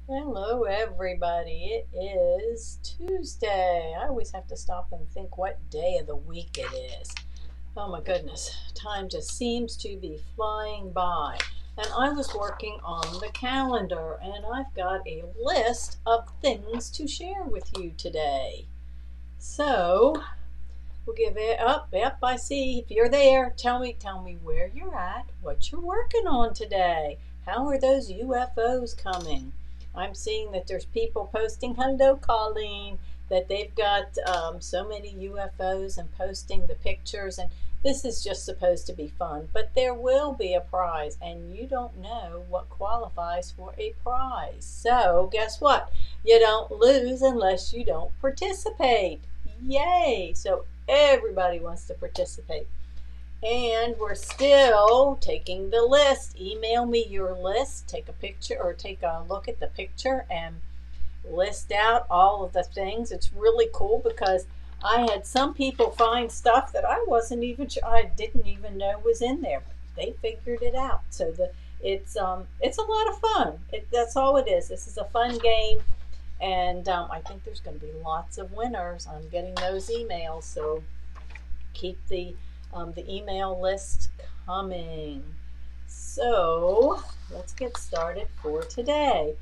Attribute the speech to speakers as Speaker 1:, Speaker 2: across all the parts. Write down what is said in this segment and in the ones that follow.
Speaker 1: Hello, everybody. It is Tuesday. I always have to stop and think what day of the week it is. Oh my goodness, time just seems to be flying by. And I was working on the calendar, and I've got a list of things to share with you today. So, we'll give it up. Yep, I see. If you're there, tell me where you're at, what you're working on today. How are those UFOs coming? I'm seeing that there's people posting, hello, Colleen, that they've got so many UFOs and posting the pictures. And this is just supposed to be fun, but there will be a prize, and you don't know what qualifies for a prize. So, guess what? You don't lose unless you don't participate. Yay! So everybody wants to participate. And we're still taking the list. Email me your list. Take a picture or take a look at the picture and list out all of the things. It's really cool because I had some people find stuff that I didn't even know was in there. They figured it out. So it's a lot of fun. That's all it is. This is a fun game, and I think there's going to be lots of winners. I'm getting those emails, so keep the email list coming. So let's get started for today.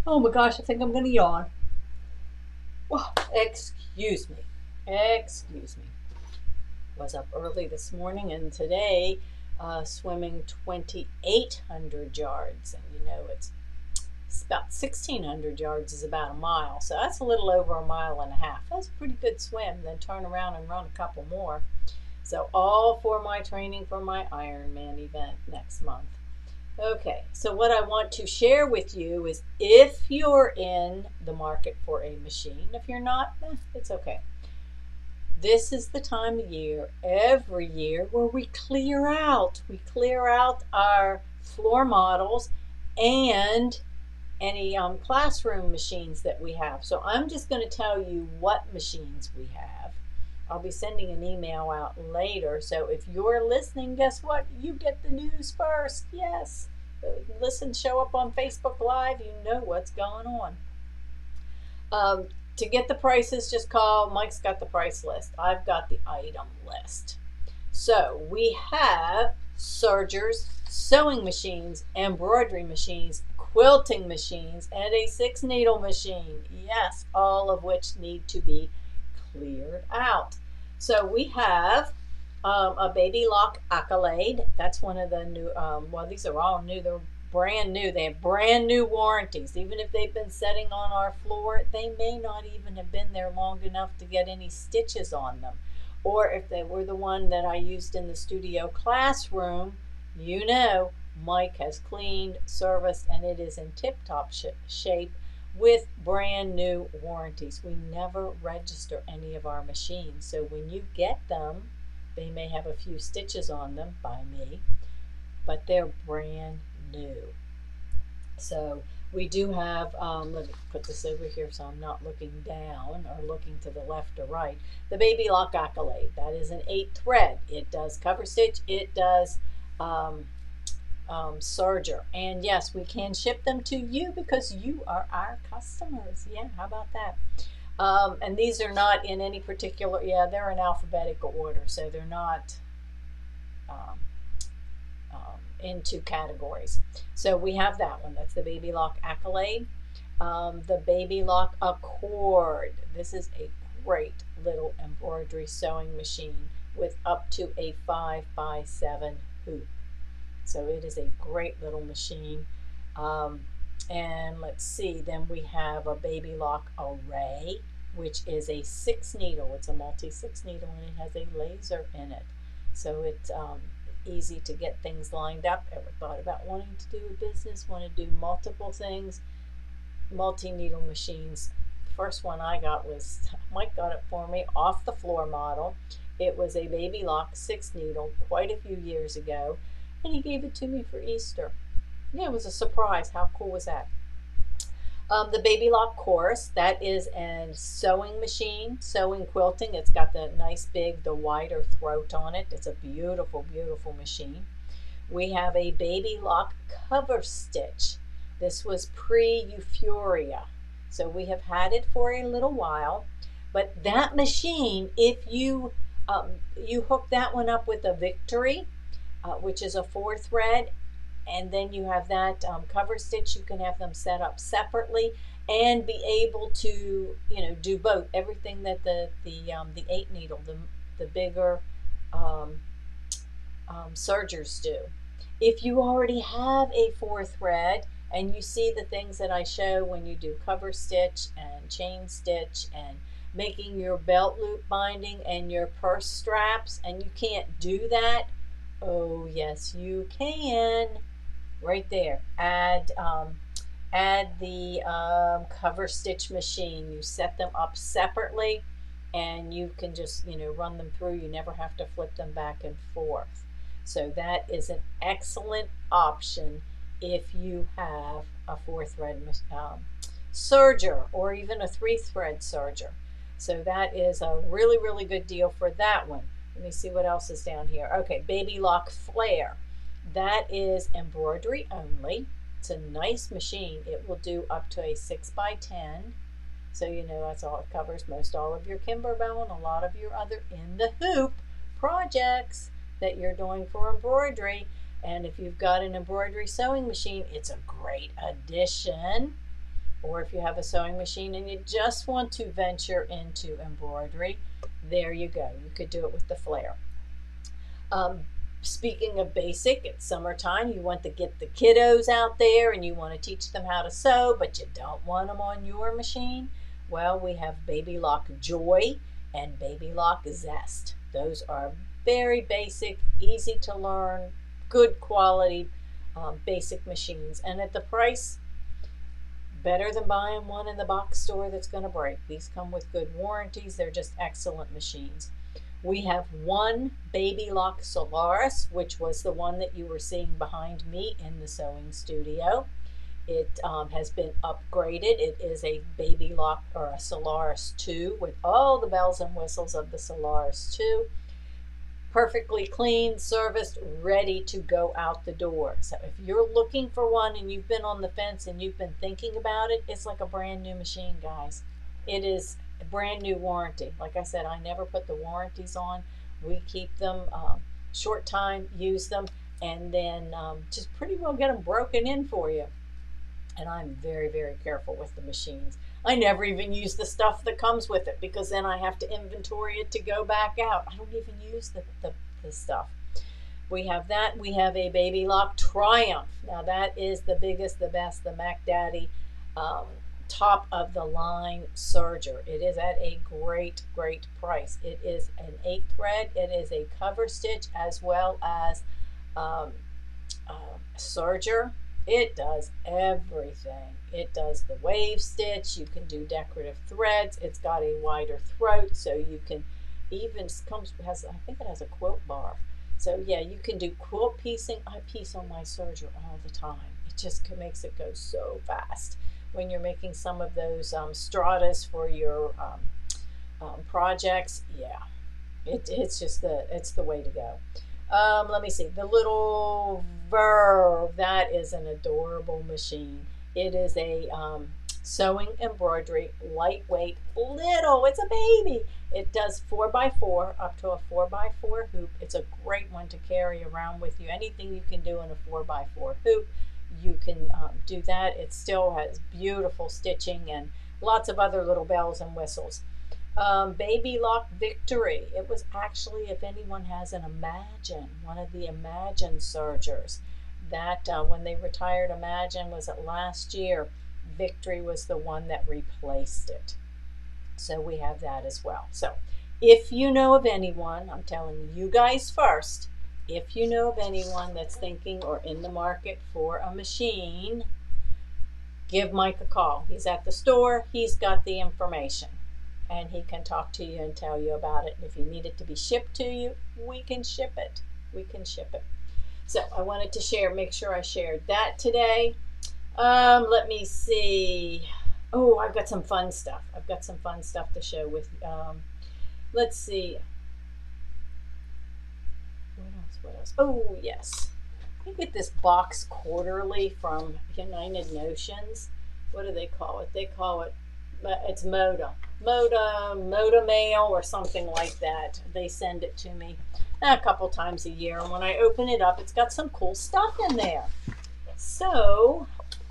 Speaker 1: Oh my gosh, I think I'm going to yawn. Oh, excuse me. Excuse me. Was up early this morning, and today swimming 2,800 yards, and it's about 1,600 yards is about a mile, so that's a little over a mile and a half. That's a pretty good swim. Then turn around and run a couple more. So all for my training for my Ironman event next month. Okay, so what I want to share with you is if you're in the market for a machine, if you're not, it's okay. This is the time of year, every year, where we clear out. We clear out our floor models and any classroom machines that we have. So I'm just going to tell you what machines we have. I'll be sending an email out later. So if you're listening, guess what? You get the news first. Yes. Listen, show up on Facebook Live. You know what's going on. To get the prices, just call. Mike's got the price list. I've got the item list. So we have sergers, sewing machines, embroidery machines, quilting machines, and a 6-needle machine. Yes, all of which need to be cleared out. So we have a Baby Lock Accolade. That's one of the new, well, these are all new. They're brand new. They have brand new warranties. Even if they've been setting on our floor, they may not even have been there long enough to get any stitches on them. Or if they were the one that I used in the studio classroom, Mike has cleaned, serviced, and it is in tip-top shape with brand new warranties. We never register any of our machines. So when you get them, they may have a few stitches on them by me, but they're brand new. So we do have, let me put this over here so I'm not looking down or looking to the left or right. The Baby Lock Accolade, that is an 8-thread. It does cover stitch, it does serger. And yes, we can ship them to you because you are our customers. Yeah, how about that? And these are not in any particular, they're in alphabetical order, so they're not in 2 categories. So we have that one. That's the Baby Lock Accolade. The Baby Lock Accord. This is a great little embroidery sewing machine with up to a 5x7 hoop. So it is a great little machine. And let's see, then we have a Baby Lock Array, which is a 6-needle. It's a multi 6-needle, and it has a laser in it. So it's easy to get things lined up. Ever thought about wanting to do a business, want to do multiple things? Multi-needle machines. The first one I got was, Mike got it for me off the floor model. It was a Baby Lock 6-needle quite a few years ago, and he gave it to me for Easter. Yeah, it was a surprise. How cool was that? The Baby Lock Chorus, that is a sewing machine, sewing quilting. It's got the nice big, the wider throat on it. It's a beautiful, beautiful machine. We have a Baby Lock Cover Stitch. This was pre-Euphoria. So we have had it for a little while. But that machine, if you you hook that one up with a Victory, which is a 4 thread, and then you have that cover stitch, you can have them set up separately and be able to, you know, do both. Everything that the 8 needle, the bigger sergers do. If you already have a 4 thread and you see the things that I show when you do cover stitch and chain stitch and making your belt loop binding and your purse straps, and you can't do that, oh yes you can. Right there, add the cover stitch machine. You set them up separately and you can just, you know, run them through. You never have to flip them back and forth. So that is an excellent option if you have a 4 thread serger or even a 3 thread serger. So that is a really, really good deal for that one. Let me see what else is down here. Okay, Baby Lock Flare. That is embroidery only. It's a nice machine. It will do up to a 6x10. So you know that's all, it covers most all of your Kimberbow and a lot of your other in the hoop projects that you're doing for embroidery. And if you've got an embroidery sewing machine, it's a great addition. Or if you have a sewing machine and you just want to venture into embroidery, there you go. You could do it with the Flare. Speaking of basic, it's summertime. You want to get the kiddos out there and you want to teach them how to sew, but you don't want them on your machine. Well, we have Baby Lock Joy and Baby Lock Zest. Those are very basic, easy to learn, good quality, basic machines. And at the price, better than buying one in the box store that's going to break. These come with good warranties. They're just excellent machines. We have one Baby Lock Solaris, which was the one that you were seeing behind me in the sewing studio. It has been upgraded. It is a Baby Lock or a Solaris 2 with all the bells and whistles of the Solaris 2. Perfectly clean, serviced, ready to go out the door. So if you're looking for one and you've been on the fence and you've been thinking about it, it's like a brand new machine, guys. It is a brand new warranty. Like I said, I never put the warranties on. We keep them short time, use them, and then just pretty well get them broken in for you. And I'm very, very careful with the machines. I never even use the stuff that comes with it because then I have to inventory it to go back out. I don't even use the stuff. We have that. We have a Baby Lock Triumph. Now that is the biggest, the best, the Mac Daddy top of the line serger. It is at a great, great price. It is an 8 thread. It is a cover stitch as well as serger. It does everything. It does the wave stitch. You can do decorative threads. It's got a wider throat, so you can even I think it has a quilt bar. So yeah, you can do quilt piecing. I piece on my serger all the time. It just makes it go so fast when you're making some of those stratas for your projects. Yeah, it's just it's the way to go. Let me see, the little Verve. That is an adorable machine. It is a sewing embroidery, lightweight, little. It's a baby. It does 4x4 up to a 4x4 hoop. It's a great one to carry around with you. Anything you can do in a 4x4 hoop, you can do that. It still has beautiful stitching and lots of other little bells and whistles. Baby Lock Victory. It was actually, if anyone has an Imagine, one of the Imagine sergers, that when they retired Imagine, was it last year, Victory was the one that replaced it. So we have that as well. So if you know of anyone, I'm telling you guys first, if you know of anyone that's thinking or in the market for a machine, give Mike a call. He's at the store. He's got the information. And he can talk to you and tell you about it. And if you need it to be shipped to you, we can ship it. We can ship it. So I wanted to make sure I shared that today. Let me see. Oh, I've got some fun stuff. I've got some fun stuff to show with, let's see. What else? Oh, yes. You get this box quarterly from United Notions. What do they call it? They call it, it's Moda Mail or something like that. They send it to me a couple times a year. And when I open it up, it's got some cool stuff in there. So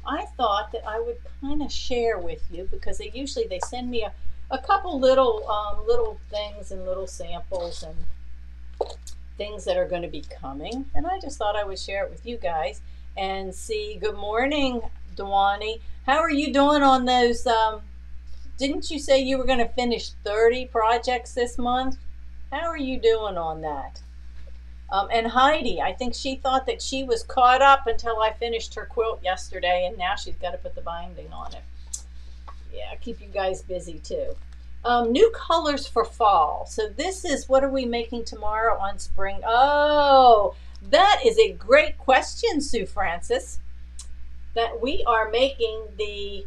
Speaker 1: I thought that I would kind of share with you, because they send me a couple little things and little samples and things that are going to be coming, and I just thought I would share it with you guys and see. Good morning, Dewani. How are you doing on those? Didn't you say you were going to finish 30 projects this month? How are you doing on that? And Heidi, I think she thought that she was caught up until I finished her quilt yesterday, and now she's got to put the binding on it. Yeah, keep you guys busy too. New colors for fall. So this is, what are we making tomorrow on spring? Oh, that is a great question, Sue Francis. That we are making the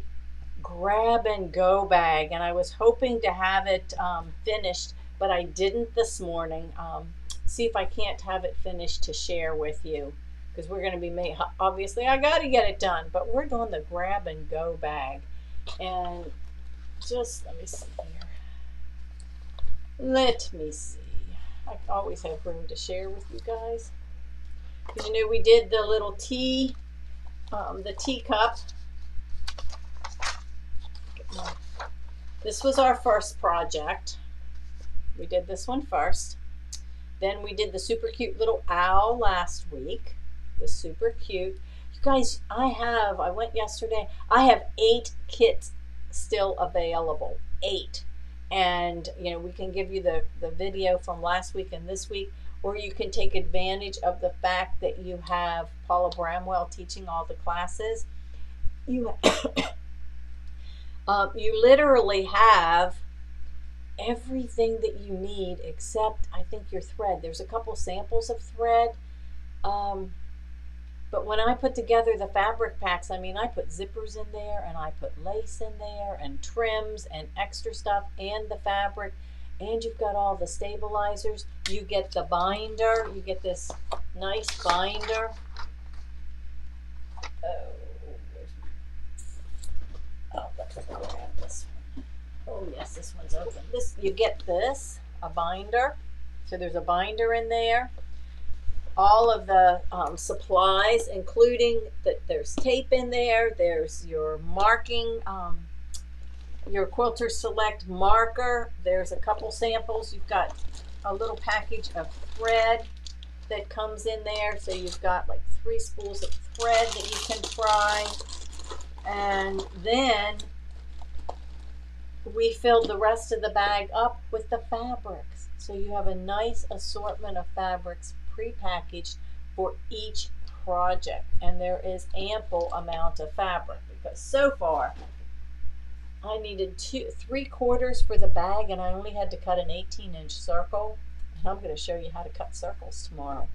Speaker 1: grab and go bag, and I was hoping to have it finished, but I didn't this morning. See if I can't have it finished to share with you, because we're going to be obviously I got to get it done, but we're doing the grab and go bag. And just let me see here. Let me see. I always have room to share with you guys. Because you know, we did the little tea, the teacup. This was our first project. We did this one first. Then we did the super cute little owl last week. It was super cute. You guys, I went yesterday. I have 8 kits still available. 8. And you know, we can give you the video from last week and this week, or you can take advantage of the fact that you have Paula Bramwell teaching all the classes. You you literally have everything that you need except, I think, your thread. There's a couple samples of thread. But when I put together the fabric packs, I mean, I put zippers in there, and I put lace in there, and trims, and extra stuff, and the fabric, and you've got all the stabilizers. You get the binder. You get this nice binder. Oh, let's grab this one. Oh, yes, this one's open. You get this, a binder. So there's a binder in there. All of the supplies, including that there's tape in there. There's your marking, your Quilter Select marker. There's a couple samples. You've got a little package of thread that comes in there. So you've got like 3 spools of thread that you can try. And then we filled the rest of the bag up with the fabrics. So you have a nice assortment of fabrics pre-packaged for each project, and there is ample amount of fabric, because so far I needed 3/4 for the bag, and I only had to cut an 18-inch circle, and I'm going to show you how to cut circles tomorrow.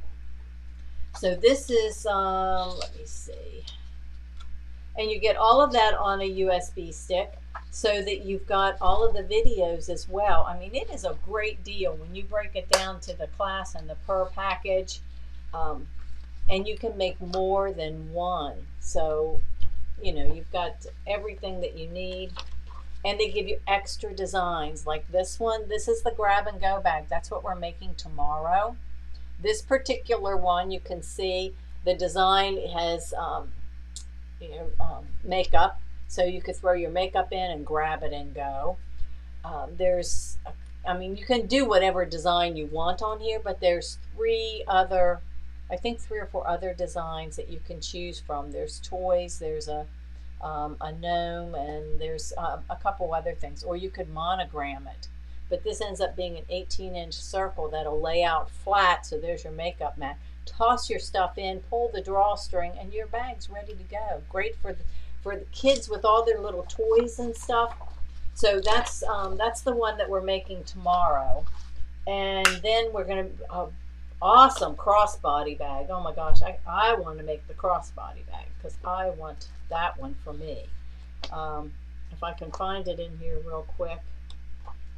Speaker 1: So this is let me see, and you get all of that on a USB stick, so that you've got all of the videos as well. I mean, it is a great deal when you break it down to the class and the per package, and you can make more than one. So, you know, you've got everything that you need, and they give you extra designs like this one. This is the grab and go bag. That's what we're making tomorrow. This particular one, you can see the design has makeup. So you could throw your makeup in and grab it and go. I mean, you can do whatever design you want on here, but there's 3 or 4 other designs that you can choose from. There's toys, there's a gnome, and there's a couple other things. Or you could monogram it. But this ends up being an 18-inch circle that'll lay out flat, so there's your makeup mat. Toss your stuff in, pull the drawstring, and your bag's ready to go. Great for the kids with all their little toys and stuff. So that's the one that we're making tomorrow. And then we're going to, awesome crossbody bag. Oh my gosh, I want to make the crossbody bag, because I want that one for me. If I can find it in here real quick.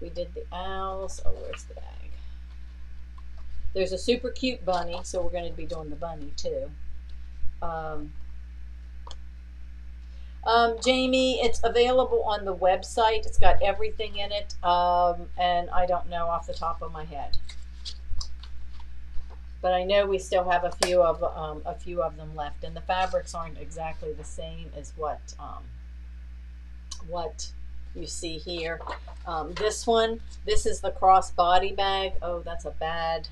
Speaker 1: We did the owls. Oh, where's the bag? There's a super cute bunny, so we're going to be doing the bunny too. Jamie, it's available on the website. It's got everything in it, and I don't know off the top of my head, but I know we still have a few of them left, and the fabrics aren't exactly the same as what you see here. This is the crossbody bag. Oh, that's a bad.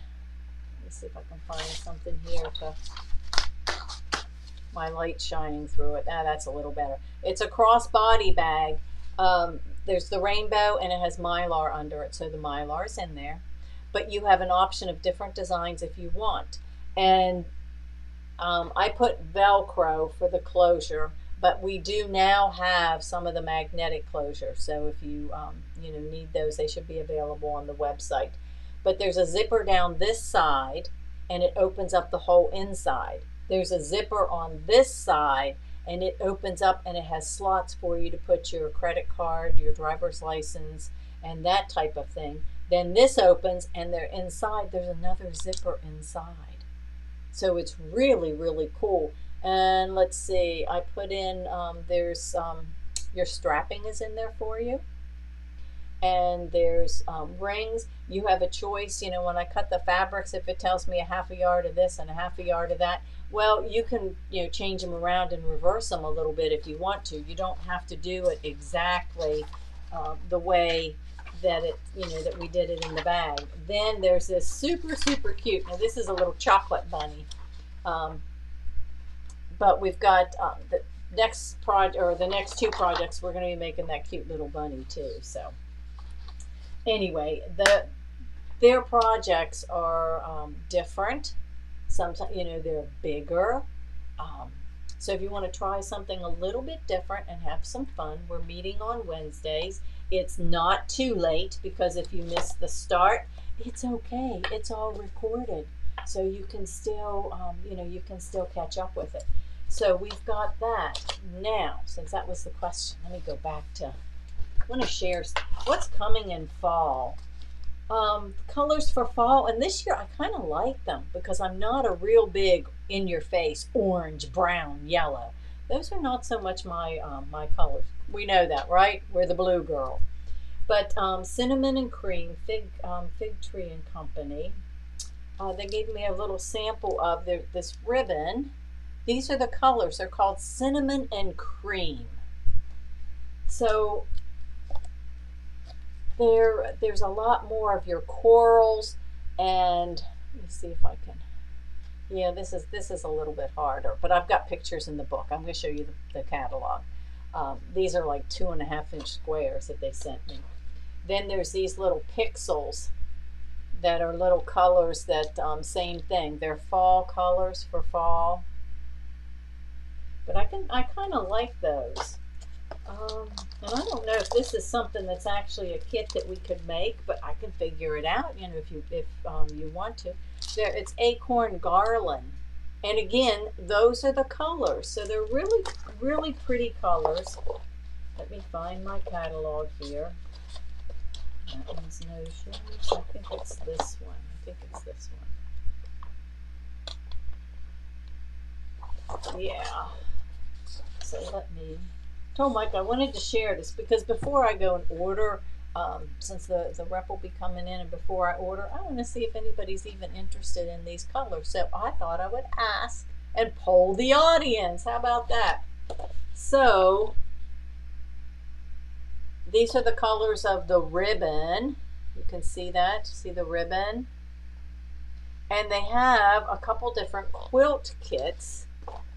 Speaker 1: Let me see if I can find something here to. My light shining through it. That's a little better. It's a crossbody bag. There's the rainbow, and it has Mylar under it, so the Mylar's in there. But you have an option of different designs if you want. And I put Velcro for the closure, but we do now have some of the magnetic closure. So if you need those, they should be available on the website. But there's a zipper down this side, and it opens up the whole inside. There's a zipper on this side, and it opens up, and it has slots for you to put your credit card, your driver's license, and that type of thing. Then this opens, and there's another zipper inside. So it's really, really cool. And let's see, I put in, your strapping is in there for you. And there's rings. You have a choice. When I cut the fabrics, if it tells me a half a yard of this and a half a yard of that, well, you can change them around and reverse them a little bit if you want to. You don't have to do it exactly the way that that we did it in the bag. Then there's this super, super cute. Now this is a little chocolate bunny, but we've got the next project, or the next two projects, we're going to be making that cute little bunny too. So anyway, their projects are different. Sometimes they're bigger. So if you want to try something a little bit different and have some fun, we're meeting on Wednesdays. It's not too late, because if you miss the start, it's okay. It's all recorded, so you can still you can still catch up with it. So we've got that. Now, since that was the question, let me go back to. I want to share what's coming in fall. Colors for fall, and this year I kind of like them because I'm not a real big in-your-face orange, brown, yellow. Those are not so much my my colors. We know that, right? We're the blue girl. But cinnamon and cream, Fig Tree and Company. They gave me a little sample of this ribbon. These are the colors. They're called cinnamon and cream. So there's a lot more of your corals, and let me see if I can. Yeah, this is a little bit harder, but I've got pictures in the book. I'm going to show you the catalog. These are like 2.5-inch squares that they sent me. Then there's these little pixels that are little colors that same thing. They're fall colors for fall. But I kind of like those. And I don't know if this is something that's actually a kit that we could make, but I can figure it out, if you want to. It's Acorn Garland. And again, those are the colors. So they're really, really pretty colors. Let me find my catalog here. That one's Notions. I think it's this one. Yeah. So let me. Told Mike I wanted to share this because before I go and order, since the rep will be coming in, and before I order, I want to see if anybody's even interested in these colors. So I thought I would ask and poll the audience. How about that? So these are the colors of the ribbon. You can see that. See the ribbon? And they have a couple different quilt kits,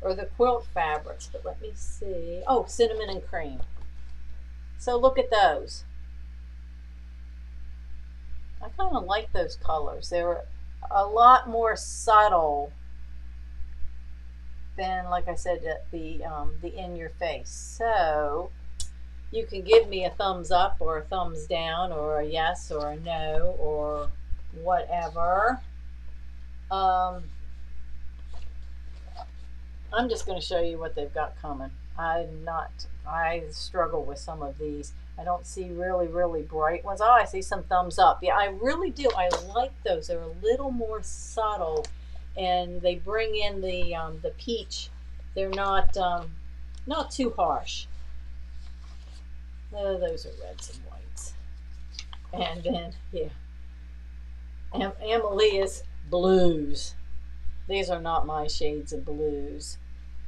Speaker 1: or the quilt fabrics, but let me see. Oh, cinnamon and cream. So look at those. I kind of like those colors. They're a lot more subtle than, like I said, the in your face. So you can give me a thumbs up or a thumbs down or a yes or a no or whatever. I'm just going to show you what they've got coming. I struggle with some of these. I don't see really, really bright ones. Oh, I see some thumbs up. Yeah, I really do. I like those. They're a little more subtle, and they bring in the peach they're not not too harsh. Oh, those are reds and whites. And then, yeah, Amelia's blues. These are not my shades of blues.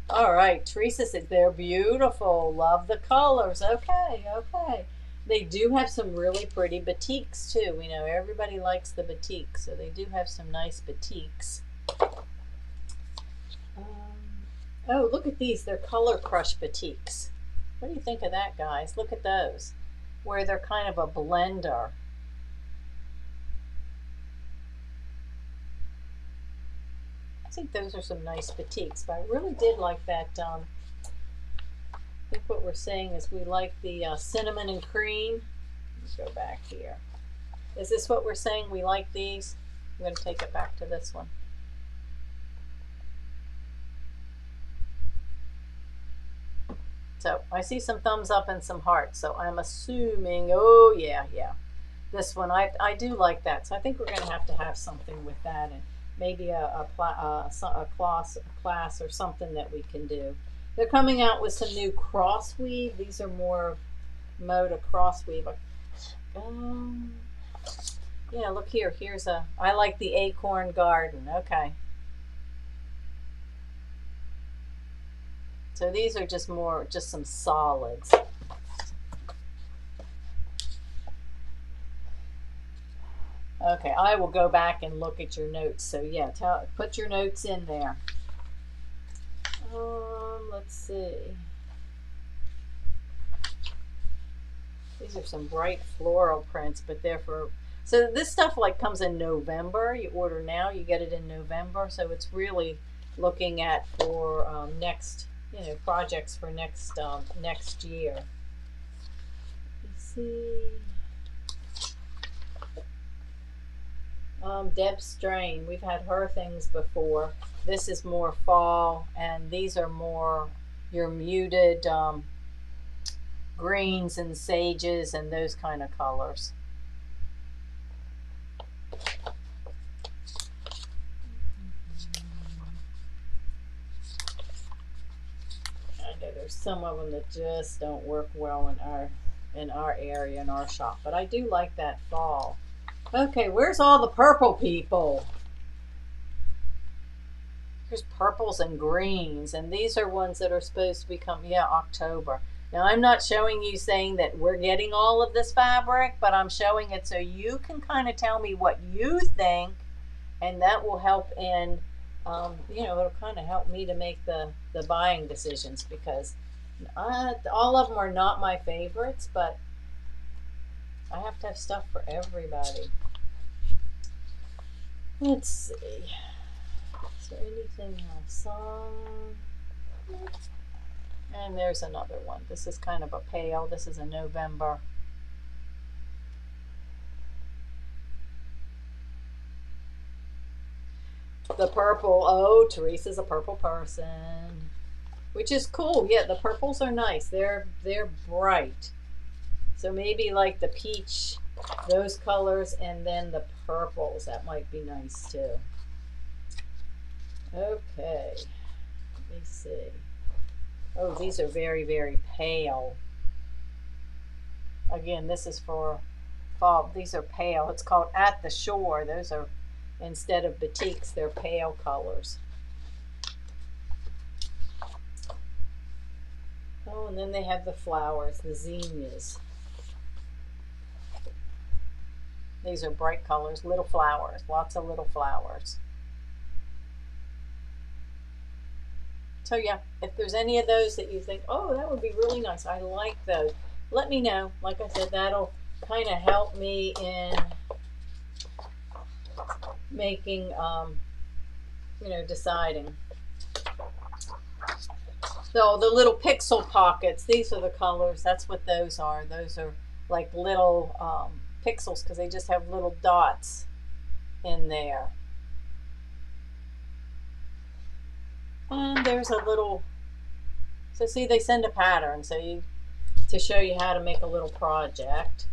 Speaker 1: All right, Teresa said they're beautiful. Love the colors. Okay, okay. They do have some really pretty batiks too. We know everybody likes the batik, so they do have some nice batiks. Oh, look at these. They're color crush batiks. What do you think of that, guys? Look at those, where they're kind of a blender. I think those are some nice batiks, but I really did like that. I think what we're saying is we like the cinnamon and cream. Let's go back here. Is this what we're saying? We like these? I'm going to take it back to this one. So I see some thumbs up and some hearts. So I'm assuming, oh yeah, yeah. This one, I do like that. So I think we're going to have something with that, and maybe a class or something that we can do. They're coming out with some new cross weave. These are more of Moda cross weave. Yeah, look here. Here's a, I like the acorn garden. Okay. So these are just some solids. Okay, I will go back and look at your notes. So yeah, put your notes in there. Let's see. These are some bright floral prints, but they're for, so this stuff like comes in November. You order now, you get it in November. So it's really looking at for next, you know, projects for next next year. Let's see. Deb Strain, we've had her things before. This is more fall, and these are more your muted greens and sages and those kind of colors. I know there's some of them that just don't work well in our area, in our shop, but I do like that fall. Okay, where's all the purple people? There's purples and greens, and these are ones that are supposed to become, yeah, October. Now, I'm not showing you saying that we're getting all of this fabric, but I'm showing it so you can kind of tell me what you think, and that will help in, you know, it'll kind of help me to make the buying decisions, because all of them are not my favorites, but I have to have stuff for everybody. Let's see. Is there anything else? And there's another one. This is kind of a pale. This is a November. The purple. Oh, Teresa's a purple person, which is cool. Yeah, the purples are nice. They're bright. So maybe like the peach, those colors, and then the purples. That might be nice too. Okay, let me see. Oh, these are very, very pale. Again, this is for fall. These are pale. It's called At the Shore. Those are, instead of batiks, they're pale colors. Oh, and then they have the flowers, the zinnias. These are bright colors, little flowers, lots of little flowers. So yeah, if there's any of those that you think, oh, that would be really nice, I like those, let me know. Like I said, that'll kind of help me in making, you know, deciding. So the little pixel pockets, these are the colors. That's what those are. Those are like little pixels, because they just have little dots in there. And there's a little, so see, they send a pattern so you, to show you how to make a little project.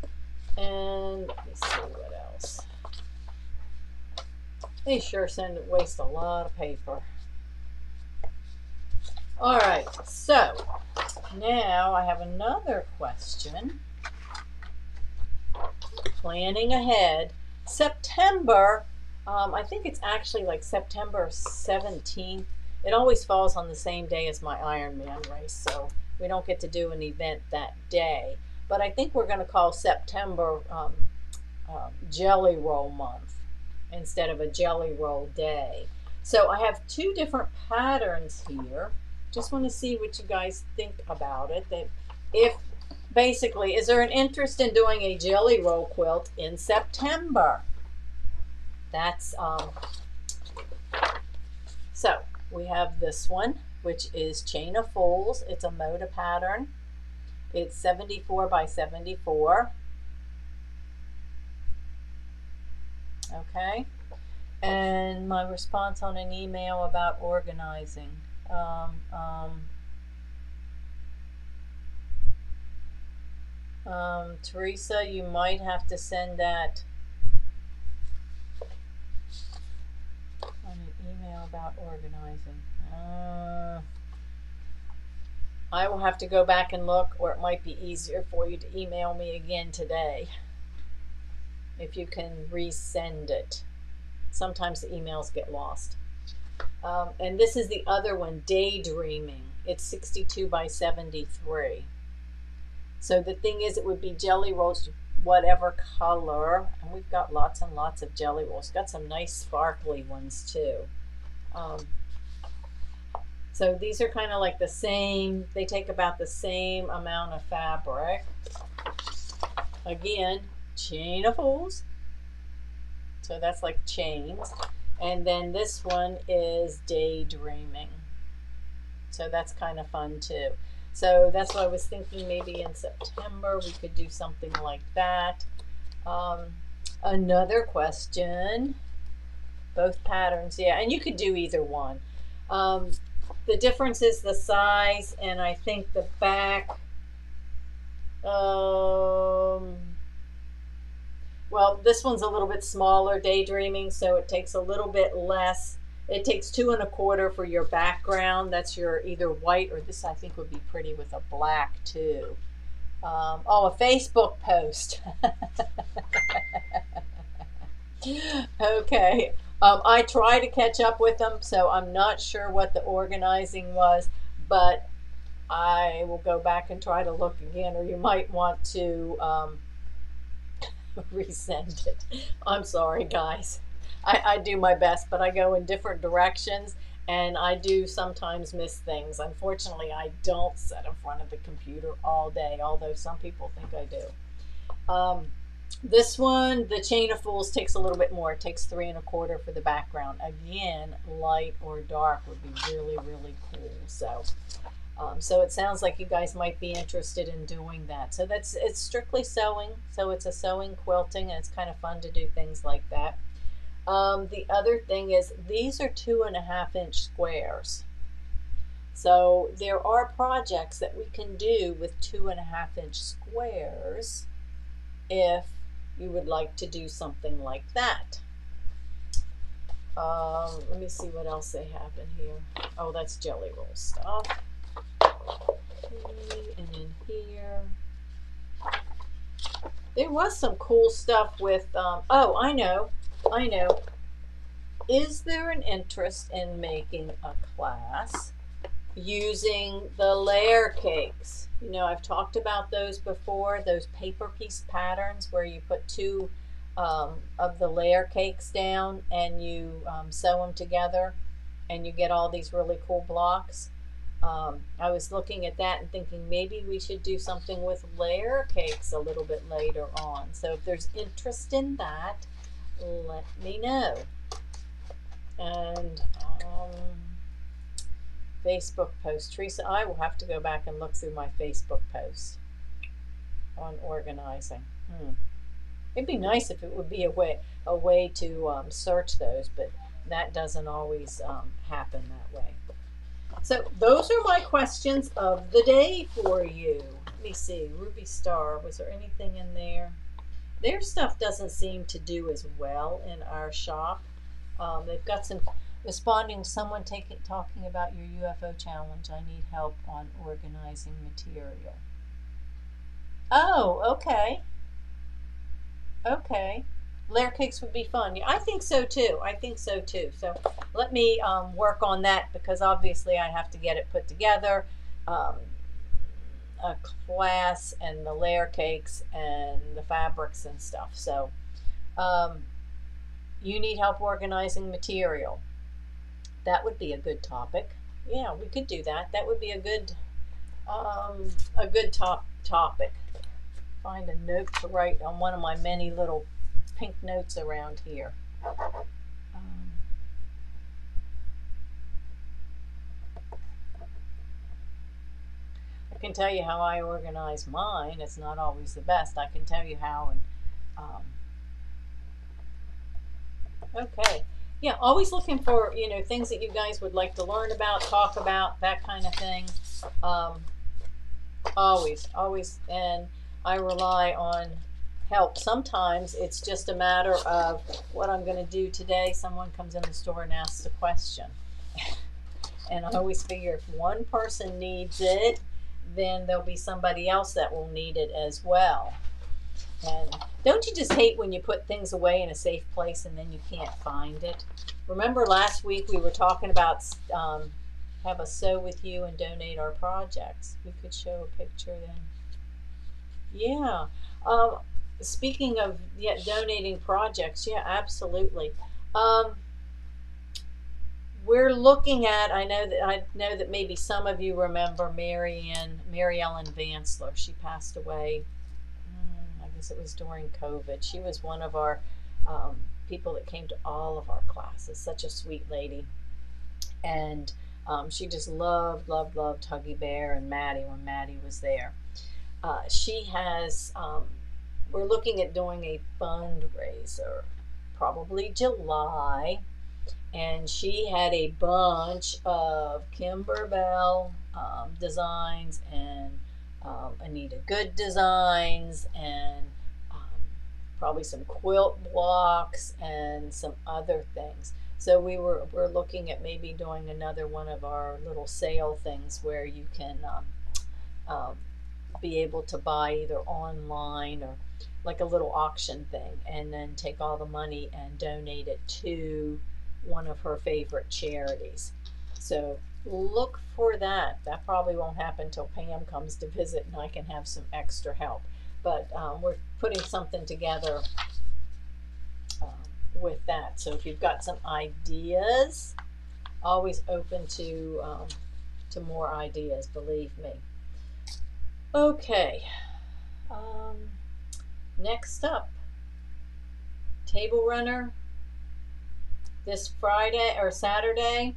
Speaker 1: And let me see what else. They sure waste a lot of paper. All right, so now I have another question. Planning ahead. September, I think it's actually like September 17th. It always falls on the same day as my Ironman race, so we don't get to do an event that day. But I think we're going to call September Jelly Roll Month instead of a Jelly Roll Day. So I have two different patterns here. Just want to see what you guys think about it. That if basically, is there an interest in doing a Jelly Roll quilt in September? That's so we have this one, which is Chain of Fools. It's a Moda pattern. It's 74 by 74. Okay. And my response on an email about organizing. Teresa, you might have to send that on an email about organizing. I will have to go back and look, or it might be easier for you to email me again today if you can resend it. Sometimes the emails get lost. And this is the other one, Daydreaming. It's 62 by 73. So the thing is, it would be jelly rolls, whatever color. And we've got lots and lots of jelly rolls. Got some nice sparkly ones too. So these are kind of like the same. They take about the same amount of fabric. Again, Chain of Fools. So that's like chains. And then this one is Daydreaming. So that's kind of fun too. So that's what I was thinking, maybe in September we could do something like that. Another question. Both patterns, yeah, and you could do either one. The difference is the size, and I think the back. Well, this one's a little bit smaller, Daydreaming, so it takes a little bit less. It takes 2 1/4 for your background. That's your either white, or this I think would be pretty with a black too. Oh, a Facebook post. Okay. I try to catch up with them, so I'm not sure what the organizing was, but I will go back and try to look again, or you might want to resend it. I'm sorry, guys. I do my best, but I go in different directions, and I do sometimes miss things. Unfortunately, I don't sit in front of the computer all day, although some people think I do. This one, the Chain of Fools, takes a little bit more. It takes 3 1/4 for the background. Again, light or dark would be really, really cool. So it sounds like you guys might be interested in doing that. So it's strictly sewing. So it's a sewing quilting, and it's kind of fun to do things like that. The other thing is, these are 2 1/2 inch squares. So there are projects that we can do with 2 1/2 inch squares if you would like to do something like that. Let me see what else they have in here. Oh, that's jelly roll stuff. Okay, and in here, there was some cool stuff with, oh, I know. Is there an interest in making a class using the layer cakes? You know, I've talked about those before, those paper piece patterns where you put 2 of the layer cakes down and you sew them together and you get all these really cool blocks. I was looking at that and thinking maybe we should do something with layer cakes a little bit later on. So if there's interest in that, let me know. And Facebook post. Teresa, I will have to go back and look through my Facebook post on organizing. It'd be nice if it would be a way to search those, but that doesn't always happen that way. So those are my questions of the day for you. Let me see. Ruby Star, was there anything in there? Their stuff doesn't seem to do as well in our shop. They've got some, Responding to someone talking about your UFO challenge. I need help on organizing material. Oh, okay. Okay. Layer cakes would be fun. Yeah, I think so too. I think so too. So let me work on that, because obviously I have to get it put together. Um, a class and the layer cakes and the fabrics and stuff. So um, you need help organizing material. That would be a good topic. Yeah, we could do that. That would be a good topic. Find a note to write on one of my many little pink notes around here. I can tell you how I organize mine. It's not always the best. I can tell you how. And okay, yeah, always looking for things that you guys would like to learn about, talk about, that kind of thing. Always, and I rely on help. Sometimes it's just a matter of what I'm going to do today. Someone comes in the store and asks a question. And I always figure if one person needs it, then there'll be somebody else that will need it as well. And don't you just hate when you put things away in a safe place and then you can't find it? Remember last week we were talking about have us sew with you and donate our projects. We could show a picture then. Yeah. Speaking of donating projects, yeah, absolutely. We're looking at, I know that maybe some of you remember Mary Ellen Vansler. She passed away, I guess it was during COVID. She was one of our people that came to all of our classes. Such a sweet lady. And she just loved Huggy Bear and Maddie when Maddie was there. She has, we're looking at doing a fundraiser, probably July. And she had a bunch of Kimberbell designs and Anita Good designs and probably some quilt blocks and some other things. So we're looking at maybe doing another one of our little sale things where you can be able to buy either online or like a little auction thing, and then take all the money and donate it to one of her favorite charities. So look for that. That probably won't happen until Pam comes to visit and I can have some extra help. But we're putting something together with that. So if you've got some ideas, always open to more ideas, believe me. Okay. Next up, Table Runner. This Friday or Saturday,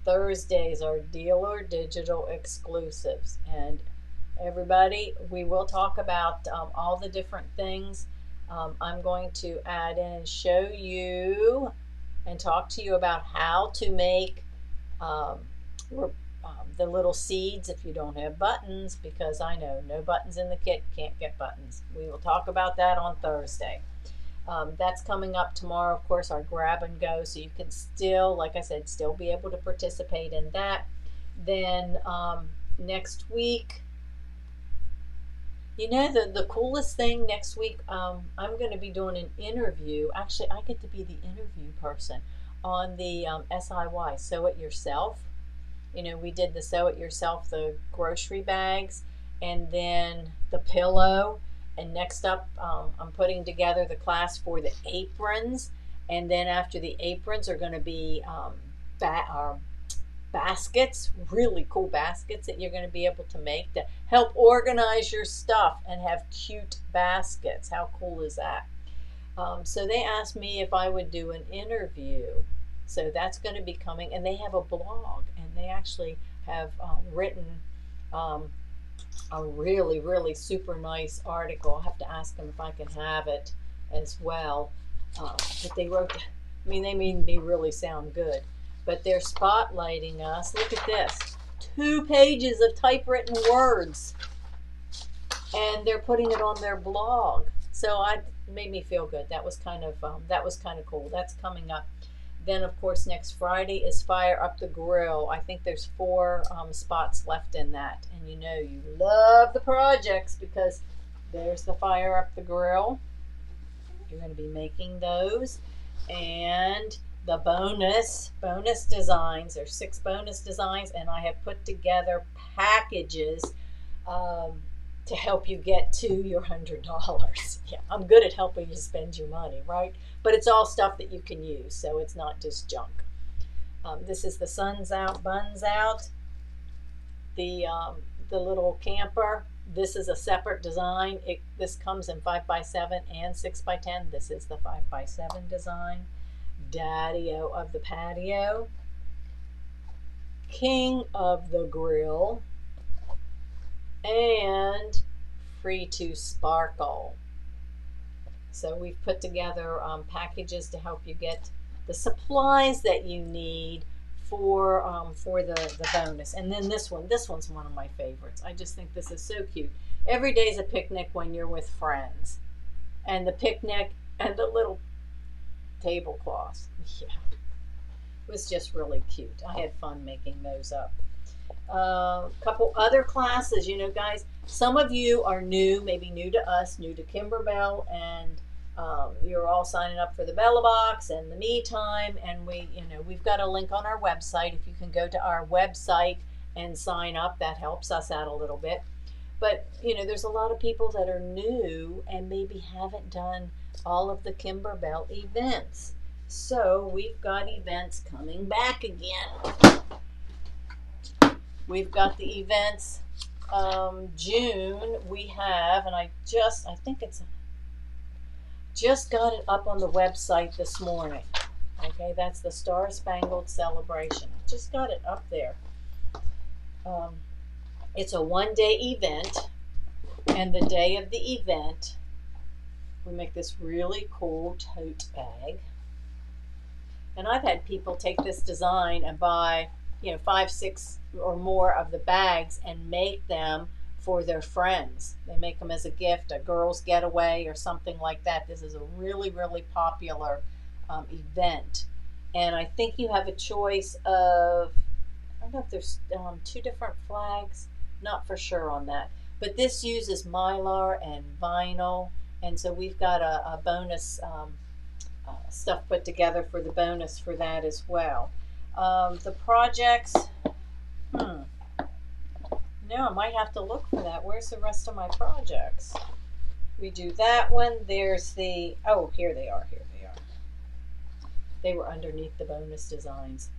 Speaker 1: Thursdays are dealer digital exclusives. And everybody, we will talk about all the different things. I'm going to add in and show you and talk to you about how to make the little seeds if you don't have buttons, because I know no buttons in the kit, can't get buttons. We will talk about that on Thursday. That's coming up tomorrow, of course, our grab and go, so you can still, like I said, still be able to participate in that. Then next week, the coolest thing next week, I'm going to be doing an interview. Actually, I get to be the interview person on the SIY, Sew It Yourself. We did the Sew It Yourself, the grocery bags, and then the pillow. And next up, I'm putting together the class for the aprons. And then after the aprons are going to be baskets, really cool baskets that you're going to be able to make to help organize your stuff and have cute baskets. How cool is that? So they asked me if I would do an interview. So that's going to be coming. And they have a blog. And they actually have written a really, really super nice article. I'll have to ask them if I can have it as well. But they wrote, they made me really sound good. But they're spotlighting us. Look at this. 2 pages of typewritten words. And they're putting it on their blog. So it made me feel good. That was kind of cool. That's coming up. Then, of course, next Friday is Fire Up the Grill. I think there's 4 spots left in that. And you know you love the projects because there's the Fire Up the Grill. You're going to be making those. And the bonus designs. There's 6 bonus designs, and I have put together packages to help you get to your $100. Yeah, I'm good at helping you spend your money, right? But it's all stuff that you can use, so it's not just junk. This is the Sun's Out, Buns Out, the little camper. This is a separate design. This comes in 5x7 and 6x10. This is the 5x7 design. Daddy-O of the Patio, King of the Grill, and Free to Sparkle. So we've put together packages to help you get the supplies that you need for the bonus. And then this one's one of my favorites. I just think this is so cute. Every day's a picnic when you're with friends. And the picnic and the little tablecloths. Yeah, it was just really cute. I had fun making those up. A couple other classes, you know, guys, some of you are new, maybe new to us, new to Kimberbell, and you're all signing up for the Bella Box and the Me Time, and we've got a link on our website. If you can go to our website and sign up, that helps us out a little bit. But you know, there's a lot of people that are new and maybe haven't done all of the Kimberbell events. So we've got events coming back again. We've got the events. June we have, and I think it's just got it up on the website this morning. Okay, that's the Star Spangled Celebration. Just got it up there. It's a one-day event, and the day of the event, we make this really cool tote bag. And I've had people take this design and buy, 5, 6 or more of the bags and make them for their friends. They make them as a gift, a girls' getaway or something like that. This is a really, really popular event. And I think you have a choice of, I don't know if there's 2 different flags. Not for sure on that. But this uses mylar and vinyl. And so we've got a bonus stuff put together for the bonus for that as well. The projects, no, I might have to look for that. Where's the rest of my projects? We do that one. There's the, oh, here they are. They were underneath the bonus designs.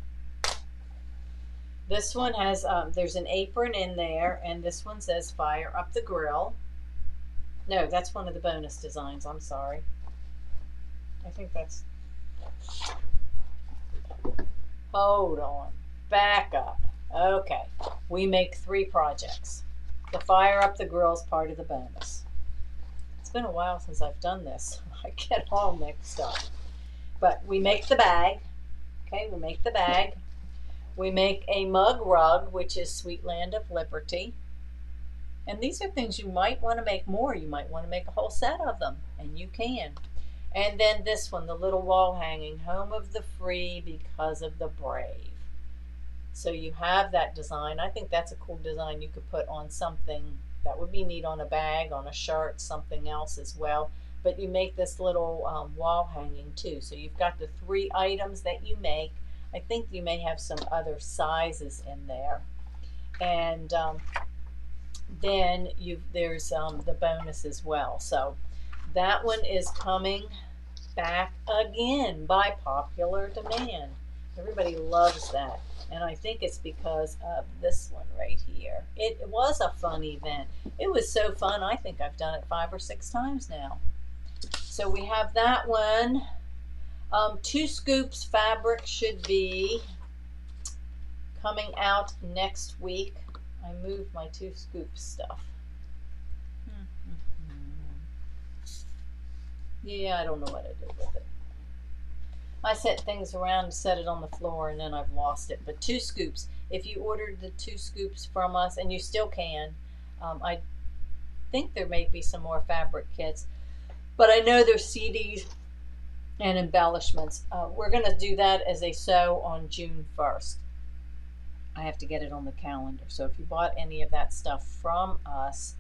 Speaker 1: This one has, there's an apron in there, and this one says Fire Up the Grill. No, that's one of the bonus designs. I'm sorry. I think that's, hold on. Back up. Okay. We make 3 projects. The Fire Up the Grill is part of the bonus. It's been a while since I've done this. I get all mixed up. But we make the bag. Okay, we make the bag. We make a mug rug, which is Sweet Land of Liberty. And these are things you might want to make more. You might want to make a whole set of them, and you can. And then this one, the little wall hanging, Home of the Free because of the Brave. So you have that design. I think that's a cool design you could put on something that would be neat on a bag, on a shirt, something else as well. But you make this little wall hanging too. So you've got the 3 items that you make. I think you may have some other sizes in there. And then there's the bonus as well. So that one is coming back again by popular demand. Everybody loves that. And I think it's because of this one right here. It was a fun event. It was so fun, I think I've done it 5 or 6 times now. So we have that one. 2 Scoops fabric should be coming out next week. I moved my 2 Scoops stuff. Yeah, I don't know what I did with it. I set things around, set it on the floor, and then I've lost it. But 2 Scoops. If you ordered the 2 Scoops from us, and you still can, I think there may be some more fabric kits. But I know there's CDs and embellishments. We're going to do that as a sew on June 1st. I have to get it on the calendar. So if you bought any of that stuff from us,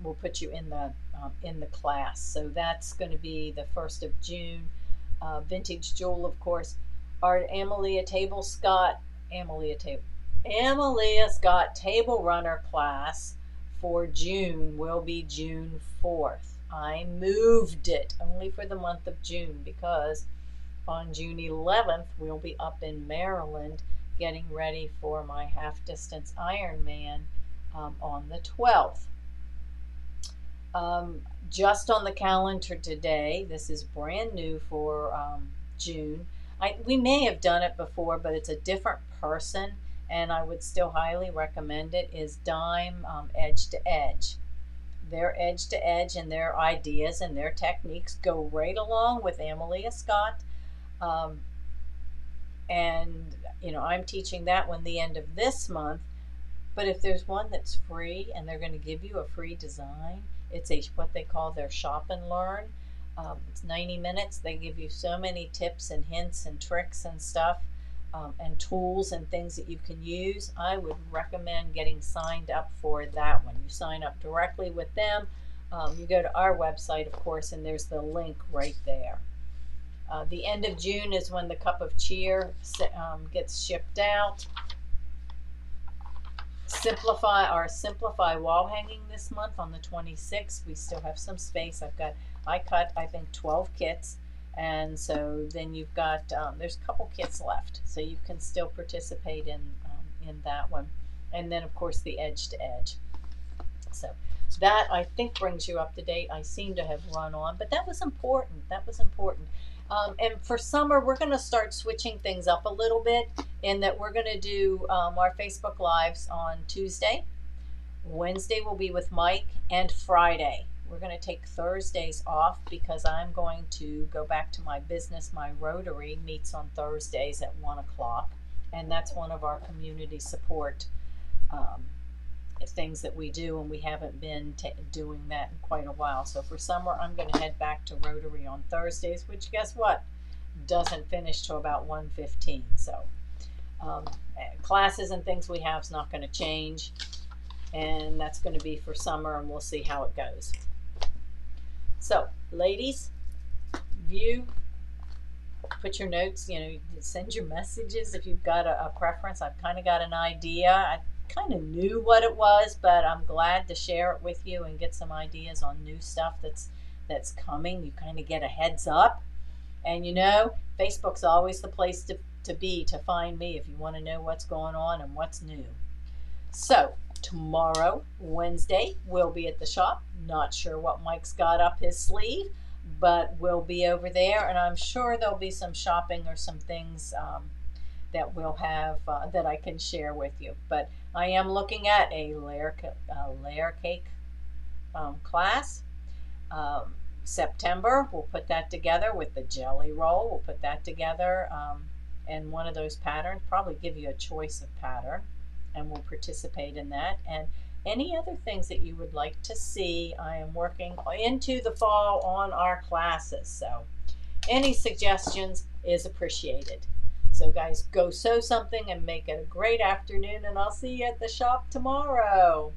Speaker 1: we'll put you in the class. So that's going to be the 1st of June. Vintage Jewel, of course. Our Amalia Scott Table Runner class for June will be June 4th. I moved it only for the month of June because on June 11th we'll be up in Maryland getting ready for my half distance Ironman on the 12th. Just on the calendar today, this is brand new for June. We may have done it before, but it's a different person, and I would still highly recommend it, is Dime Edge to Edge. Their edge to edge and their ideas and their techniques go right along with Amalia Scott. And, you know, I'm teaching that one the end of this month. But if there's one that's free and they're going to give you a free design, it's what they call their shop and learn. It's 90 minutes. They give you so many tips and hints and tricks and stuff and tools and things that you can use. I would recommend getting signed up for that one. You sign up directly with them. You go to our website, of course, and there's the link right there. The end of June is when the Cup of Cheer gets shipped out. Simplify wall hanging this month on the 26th. We still have some space. I cut I think 12 kits, and so then you've got there's a couple kits left, so you can still participate in that one. And then of course the edge to edge. So that I think brings you up to date. I seem to have run on, but that was important. That was important. And for summer, we're going to start switching things up a little bit in that we're going to do our Facebook Lives on Tuesday. Wednesday will be with Mike, and Friday. We're going to take Thursdays off because I'm going to go back to my business. My Rotary meets on Thursdays at 1 o'clock, and that's one of our community support things that we do, and we haven't been doing that in quite a while. So for summer, I'm going to head back to Rotary on Thursdays, which guess what? Doesn't finish till about 1:15. So classes and things we have is not going to change, and that's going to be for summer, and we'll see how it goes. So ladies, view, put your notes, you know, send your messages if you've got a preference. I've kind of got an idea. I kind of knew what it was, but I'm glad to share it with you and get some ideas on new stuff that's coming. You kind of get a heads up, and you know, Facebook's always the place to be to find me if you want to know what's going on and what's new. So tomorrow, Wednesday, we'll be at the shop. Not sure what Mike's got up his sleeve, but we'll be over there, and I'm sure there'll be some shopping or some things that we'll have that I can share with you. But I am looking at a layer cake class. September, we'll put that together with the jelly roll. We'll put that together and one of those patterns, probably give you a choice of pattern, and we'll participate in that. And any other things that you would like to see, I am working into the fall on our classes. So any suggestions is appreciated. So guys, go sew something and make it a great afternoon, and I'll see you at the shop tomorrow.